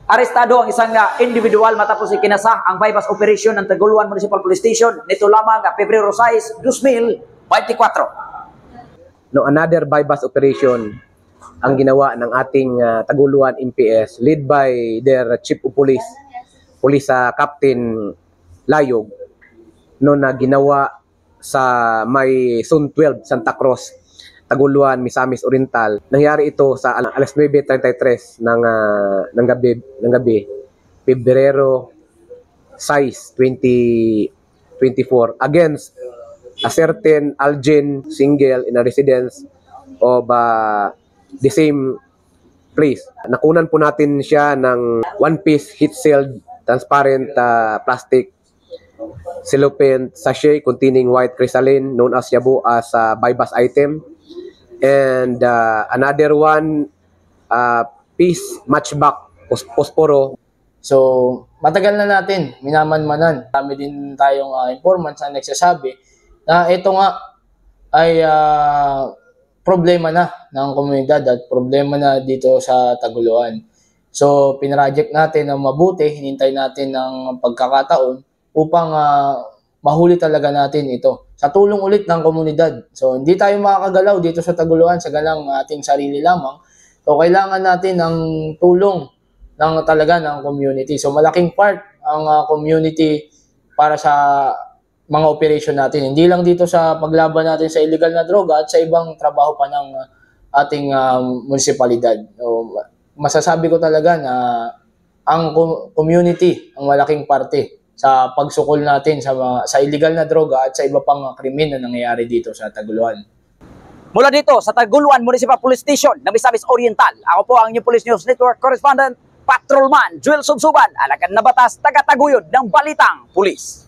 Arestado ang isang individual matapos ikinasa ang bypass operation ng Taguluan Municipal Police Station nito lamang Pebrero 6, 2024. No, another bypass operation ang ginawa ng ating Taguluan MPS led by their Chief of Police, Police Captain Layog, no, na ginawa sa may Zone 12 Santa Cruz, Taguluan, Misamis Oriental. Nangyari ito sa alas 9:33 ng gabi, Pebrero 6, 2024 against a certain Algen single in a residence of the same place. Nakunan po natin siya ng one-piece heat-sealed transparent plastic cellophane sachet containing white crystalline known as Yabu as bypass item. And another one piece matchback posporo. So, matagal na natin minamanmanan. Kami din tayong informants na nagsasabi na ito nga ay problema na ng komunidad at problema na dito sa Taguluan. So, pinroject natin ng mabuti, hinintay natin ng pagkakataon upang mahuli talaga natin ito. Sa tulong ulit ng komunidad. So, hindi tayo makakagalaw dito sa Taguluan sa galang ating sarili lamang. So, kailangan natin ng tulong talaga ng community. So, malaking part ang community para sa mga operation natin. Hindi lang dito sa paglaban natin sa illegal na droga at sa ibang trabaho pa ng ating munisipalidad. So, masasabi ko talaga na ang community ang malaking parte sa pagsukol natin sa illegal na droga at sa iba pang krimen na nangyayari dito sa Taguluan. Mula dito sa Taguluan Municipal Police Station ng Misamis Oriental, ako po ang inyong Police News Network Correspondent, Patrolman Joel Subsuban, alagad na batas, taga-taguyod ng Balitang Pulis.